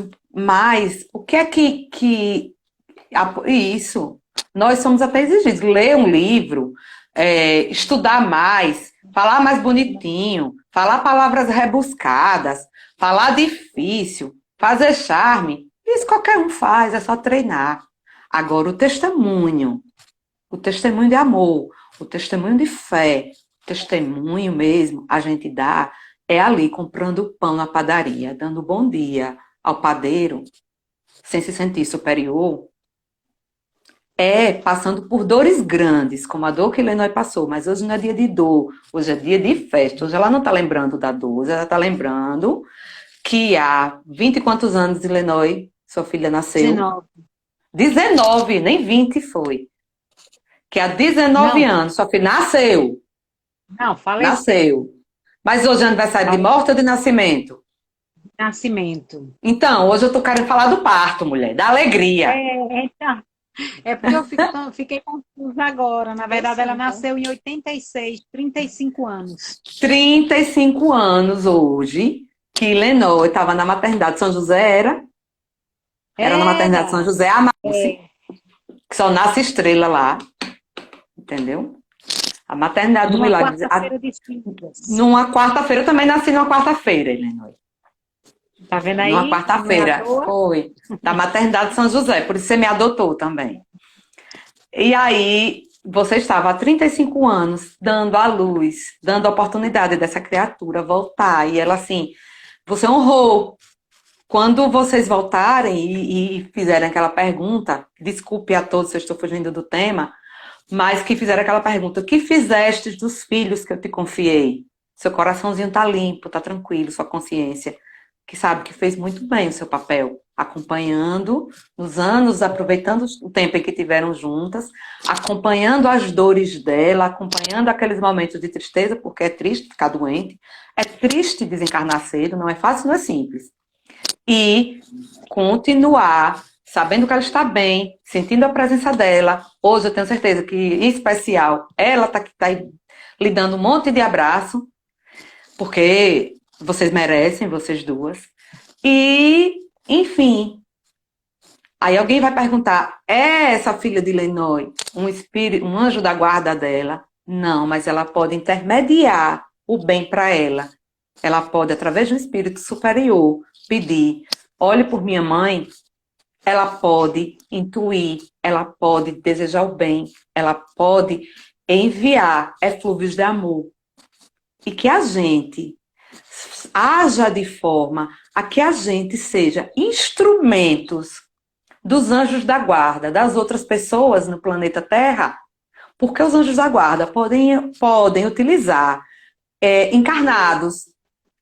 o que é que isso? Nós somos até exigidos. Ler um livro, estudar mais, falar mais bonitinho, falar palavras rebuscadas, falar difícil, fazer charme. Isso qualquer um faz, é só treinar. Agora, o testemunho de amor, o testemunho de fé, o testemunho mesmo, a gente dá, é ali comprando pão na padaria, dando bom dia ao padeiro, sem se sentir superior, é passando por dores grandes, como a dor que Lenói passou, mas hoje não é dia de dor, hoje é dia de festa, hoje ela não está lembrando da dor, hoje ela está lembrando que há 20 e quantos anos de Lenói, sua filha nasceu? 19. 19, nem 20 foi. Que há 19 anos, sua filha nasceu. Não, faleceu. Nasceu. Mas hoje é aniversário de morte ou de nascimento? Nascimento. Então, hoje eu tô querendo falar do parto, mulher, da alegria. Então, é porque eu fiquei confusa agora. Na verdade, ela nasceu em 86, 35 anos. 35 anos hoje, que Lenói estava na maternidade de São José, era na maternidade de São José, a Márcia, que só nasce estrela lá, entendeu? A maternidade do Milagre. Numa quarta-feira, eu também nasci numa quarta-feira, Lenói. Tá vendo aí? Numa quarta-feira, foi. Da maternidade de São José, por isso você me adotou também. E aí, você estava há 35 anos dando à luz, dando a oportunidade dessa criatura voltar. E ela, assim, você honrou. Quando vocês voltarem e fizerem aquela pergunta, desculpe a todos se eu estou fugindo do tema, mas que fizeram aquela pergunta, o que fizeste dos filhos que eu te confiei? Seu coraçãozinho tá limpo, tá tranquilo, sua consciência, que sabe que fez muito bem o seu papel, acompanhando nos anos, aproveitando o tempo em que tiveram juntas, acompanhando as dores dela, acompanhando aqueles momentos de tristeza, porque é triste ficar doente, é triste desencarnar cedo, não é fácil, não é simples. E continuar sabendo que ela está bem, sentindo a presença dela. Hoje eu tenho certeza que, em especial, ela tá lhe dando um monte de abraço, porque vocês merecem, vocês duas. E, enfim, aí alguém vai perguntar, é essa filha de Lenoi um espírito, um anjo da guarda dela? Não, mas ela pode intermediar o bem para ela. Ela pode, através de um espírito superior, pedir, olhe por minha mãe. Ela pode intuir, ela pode desejar o bem, ela pode enviar eflúvios de amor. E que a gente haja de forma a que a gente seja instrumentos dos anjos da guarda, das outras pessoas no planeta Terra, porque os anjos da guarda podem utilizar encarnados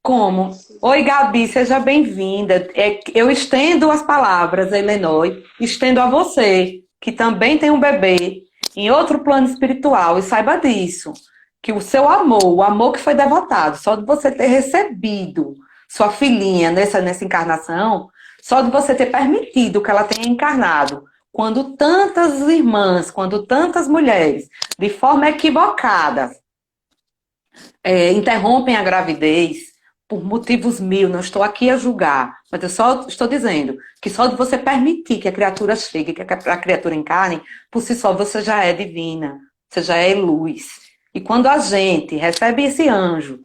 como, oi Gabi, seja bem-vinda. Eu estendo as palavras, Elenoi, estendo a você, que também tem um bebê em outro plano espiritual, e saiba disso, que o seu amor, o amor que foi devotado, só de você ter recebido sua filhinha nessa encarnação, só de você ter permitido que ela tenha encarnado, quando tantas irmãs, quando tantas mulheres, de forma equivocada, interrompem a gravidez, por motivos mil, não estou aqui a julgar, mas eu só estou dizendo que só de você permitir que a criatura chegue, que a criatura encarne, por si só você já é divina, você já é luz. E quando a gente recebe esse anjo,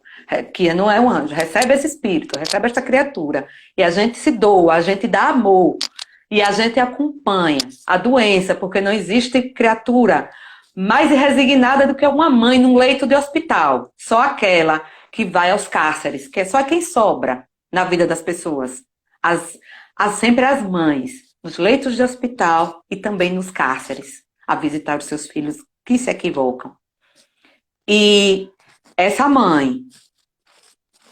que não é um anjo, recebe esse espírito, recebe esta criatura, e a gente se doa, a gente dá amor, e a gente acompanha a doença, porque não existe criatura mais resignada do que uma mãe num leito de hospital, só aquela que vai aos cárceres, que é só quem sobra na vida das pessoas. Sempre as mães, nos leitos de hospital e também nos cárceres, a visitar os seus filhos que se equivocam. E essa mãe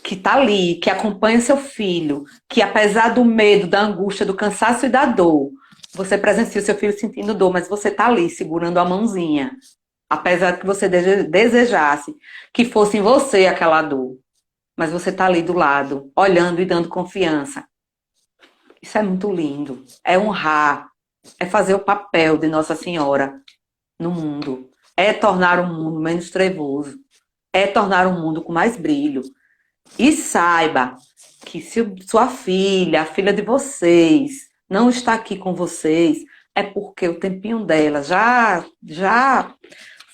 que está ali, que acompanha seu filho, que apesar do medo, da angústia, do cansaço e da dor, você presencia o seu filho sentindo dor, mas você está ali segurando a mãozinha. Apesar de que você desejasse que fosse em você aquela dor. Mas você está ali do lado, olhando e dando confiança. Isso é muito lindo. É honrar. É fazer o papel de Nossa Senhora no mundo. É tornar o mundo menos trevoso. É tornar o mundo com mais brilho. E saiba que se sua filha, a filha de vocês, não está aqui com vocês, é porque o tempinho dela já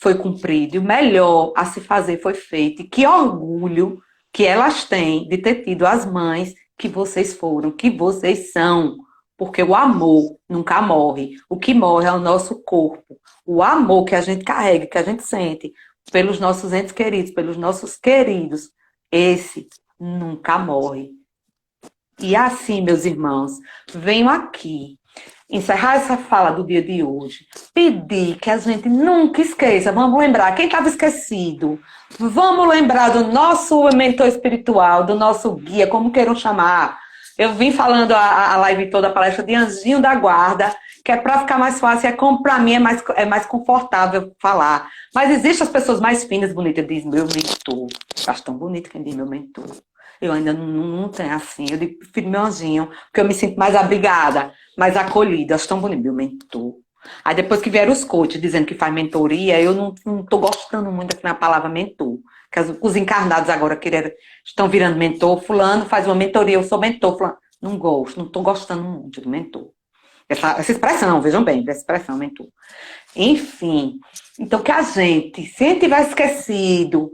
foi cumprido, e o melhor a se fazer foi feito. E que orgulho que elas têm de ter tido as mães que vocês foram, que vocês são. Porque o amor nunca morre. O que morre é o nosso corpo. O amor que a gente carrega, que a gente sente pelos nossos entes queridos, pelos nossos queridos, esse nunca morre. E assim, meus irmãos, venho aqui encerrar essa fala do dia de hoje, pedir que a gente nunca esqueça, vamos lembrar, quem estava esquecido, vamos lembrar do nosso mentor espiritual, do nosso guia, como queiram chamar. Eu vim falando a live toda, a palestra de Anjinho da Guarda, que é para ficar mais fácil, para mim é mais confortável falar. Mas existem as pessoas mais finas, bonitas, diz meu mentor. Eu acho tão bonito quem diz meu mentor. Eu ainda não tenho assim, eu digo, prefiro meu anjinho, porque eu me sinto mais abrigada, mais acolhida, acho tão bonito, meu mentor. Aí depois que vieram os coaches dizendo que faz mentoria, eu não tô gostando muito da palavra mentor. Porque os encarnados agora estão virando mentor, fulano faz uma mentoria, eu sou mentor, fulano. Não gosto, não tô gostando muito do mentor. Essa expressão, vejam bem, essa expressão, mentor. Enfim, então que a gente, se tiver esquecido,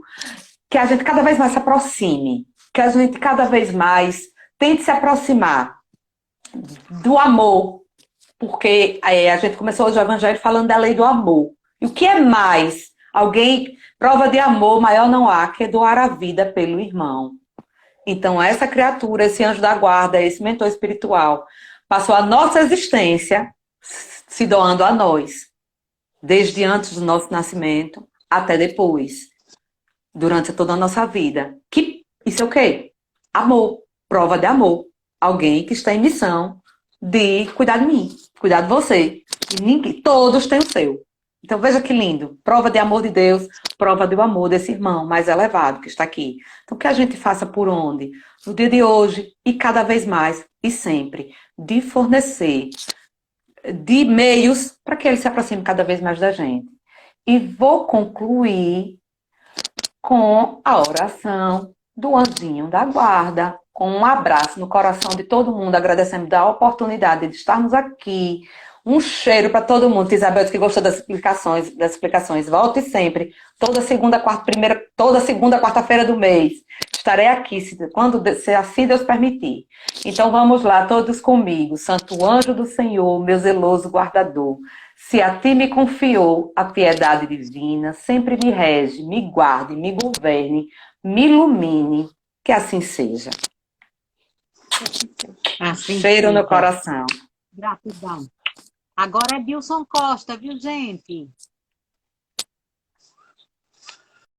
que a gente cada vez mais se aproxime, que a gente cada vez mais tente se aproximar do amor, porque a gente começou hoje o Evangelho falando da lei do amor. E o que é mais? Prova de amor maior não há que doar a vida pelo irmão. Então essa criatura, esse anjo da guarda, esse mentor espiritual, passou a nossa existência se doando a nós, desde antes do nosso nascimento até depois, durante toda a nossa vida. Isso é o quê? Amor, prova de amor. Alguém que está em missão de cuidar de mim, cuidar de você. E todos têm o seu. Então veja que lindo. Prova de amor de Deus, prova do amor desse irmão mais elevado que está aqui. Então que a gente faça por onde? No dia de hoje e cada vez mais e sempre. De fornecer de meios para que ele se aproxime cada vez mais da gente. E vou concluir com a oração do anjinho da guarda, com um abraço no coração de todo mundo, agradecendo da oportunidade de estarmos aqui. Um cheiro para todo mundo. Isabel, que gostou das explicações. Volte sempre. Toda segunda, quarta-feira do mês. Estarei aqui, se assim Deus permitir. Então vamos lá, todos comigo. Santo anjo do Senhor, meu zeloso guardador. Se a ti me confiou a piedade divina, sempre me rege, me guarde, me governe, me ilumine. Que assim seja. Assim Cheiro seja. no coração. Gratidão. Agora é Dilson Costa, viu, gente?